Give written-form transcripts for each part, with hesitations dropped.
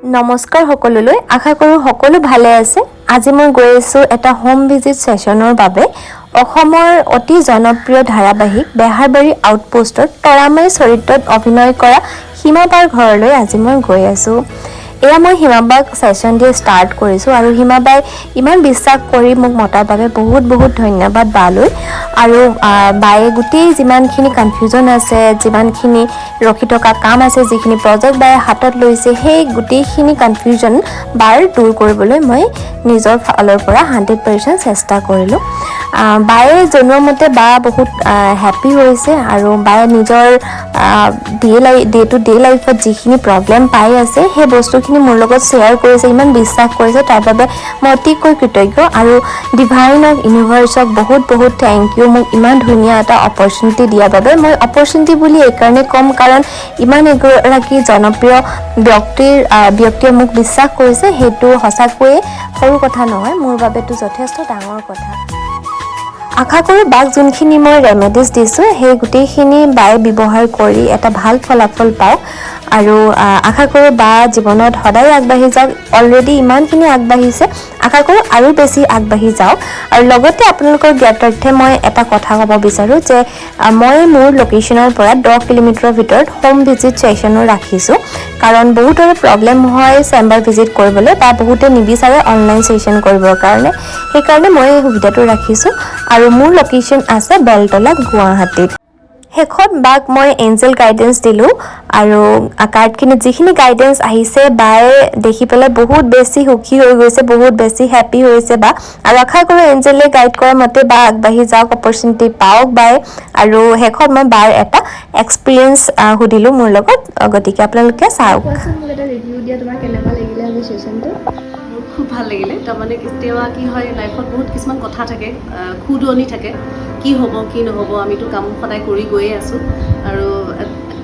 নমস্কাৰ সকলোলৈ আশা কৰোঁ সকলো ভালে আছে আজি মই গৈ আছোঁ এটা হোম ভিজিট সেশনৰ বাবে অসমৰ অতি জনপ্ৰিয় ধাৰাবাহিক বেহাৰবাৰী আউটপোষ্টত তৰামাই চৰিত্ৰত অভিনয় কৰা হিমাবাৰ ঘৰলৈ আজি মই গৈ আছোঁ এয়া মই হিমাবাক সেশন দিয়ে স্টাৰ্ট কৰিছোঁ আৰু হিমাবাই ইমান বিশ্বাস কৰি মোক মতাৰ বাবে বহুত বহুত ধন্যবাদ বালৈ আৰু বায়ে গোটেই যিমানখিনি কনফিউজন আছে যিমানখিনি ৰখি থকা কাম আছে যিখিনি প্ৰজেক্ট বায়ে হাতত লৈছে সেই গোটেইখিনি কনফিউজন বাৰ দূৰ কৰিবলৈ মই নিজৰ ফালৰ পৰা 100% চেষ্টা কৰিলোঁ বায়ে জনোৱা মতে বা বহুত হেপী হৈছে আৰু বায়ে নিজৰ ডে টু ডে লাইফত যিখিনি প্ৰব্লেম পাই আছে সেই বস্তুখিনি মোৰ লগত শ্বেয়াৰ কৰিছে ইমান বিশ্বাস কৰিছে তাৰ বাবে মই অতিকৈ কৃতজ্ঞ আৰু ডিভাইনক ইউনিভাৰ্ছক বহুত বহুত থেংক ইউ মোক ইমান ধুনীয়া এটা অপৰচুনিটি দিয়াৰ বাবে মই অপৰচুনিটি বুলি এইকাৰণে ক'ম কাৰণ ইমান এগৰাকী জনপ্ৰিয় ব্যক্তিয়ে মোক বিশ্বাস কৰিছে সেইটো সঁচাকৈয়ে সৰু কথা নহয় মোৰ বাবেতো যথেষ্ট ডাঙৰ কথা আশা কৰোঁ বাক যোনখিনি মই ৰেমেডিজ দিছোঁ সেই গোটেইখিনি বায়ে ব্যৱহাৰ কৰি এটা ভাল ফলাফল পাওক আৰু আশা কৰোঁ বা জীৱনত সদায় আগবাঢ়ি যাওক অলৰেডি ইমানখিনি আগবাঢ়িছে আশা কৰোঁ আৰু বেছি আগবাঢ়ি যাওক আৰু লগতে আপোনালোকৰ জ্ঞাতাৰ্থে মই এটা কথা ক'ব বিচাৰোঁ যে মই মোৰ লোকেশ্যনৰ পৰা 10 কিলোমিটাৰৰ ভিতৰত হোম ভিজিট সেশনো ৰাখিছোঁ কাৰণ বহুতৰে প্ৰব্লেম হয় চেম্বাৰ ভিজিট কৰিবলৈ বা বহুতে নিবিচাৰে অনলাইন সেশন কৰিবৰ কাৰণে সেইকাৰণে মই এই সুবিধাটো ৰাখিছোঁ আৰু মোৰ লোকেশ্যন আছে বেলতলা গুৱাহাটীত শেষত বাক মই এঞ্জেল গাইডেন্স দিলোঁ আৰু কাৰ্ডখিনিত যিখিনি গাইডেন্স আহিছে বায়ে দেখি পেলাই বহুত বেছি সুখী হৈ গৈছে বহুত বেছি হেপী হৈছে বা আৰু আশা কৰোঁ এঞ্জেলে গাইড কৰা মতে বা আগবাঢ়ি যাওক অপৰচুনিটি পাওক বায়ে আৰু শেষত মই বাৰ এটা এক্সপিৰিয়েঞ্চ সুধিলোঁ মোৰ লগত গতিকে আপোনালোকে চাওক খুব ভাল লাগিলে তাৰমানে কেতিয়াবা কি হয় লাইফত বহুত কিছুমান কথা থাকে খুদনি থাকে কি হ'ব কি নহ'ব আমিতো কাম সদায় কৰি গৈয়ে আছোঁ আৰু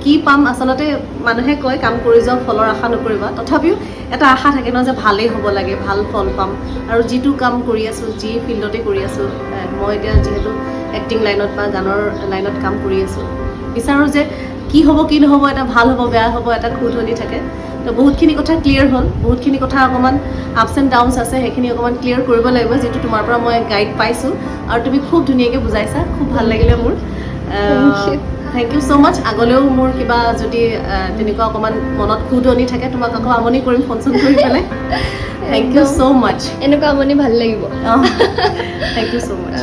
কি পাম আচলতে মানুহে কয় কাম কৰি যাওঁ ফলৰ আশা নকৰিবা তথাপিও এটা আশা থাকে ন যে ভালেই হ'ব লাগে ভাল ফল পাম আৰু যিটো কাম কৰি আছোঁ যি ফিল্ডতে কৰি আছোঁ মই এতিয়া যিহেতু এক্টিং লাইনত বা গানৰ লাইনত কাম কৰি আছোঁ বিচাৰোঁ যে কি হ'ব কি নহ'ব এটা ভাল হ'ব বেয়া হ'ব এটা খুদনি থাকে তো বহুতখিনি কথা ক্লিয়াৰ হ'ল বহুতখিনি কথা অকণমান আপছ এণ্ড ডাউনছ আছে সেইখিনি অকণমান ক্লিয়াৰ কৰিব লাগিব যিটো তোমাৰ পৰা মই গাইড পাইছোঁ আৰু তুমি খুব ধুনীয়াকৈ বুজাইছা খুব ভাল লাগিলে মোৰ থেংক ইউ ছ' মাছ আগলৈও মোৰ কিবা যদি তেনেকুৱা অকণমান মনত খুদনি থাকে তোমাক আকৌ আমনি কৰিম ফোন চোন কৰি পেলাই থেংক ইউ ছ' মাছ এনেকুৱা আমনি ভাল লাগিব থেংক ইউ ছ' মাছ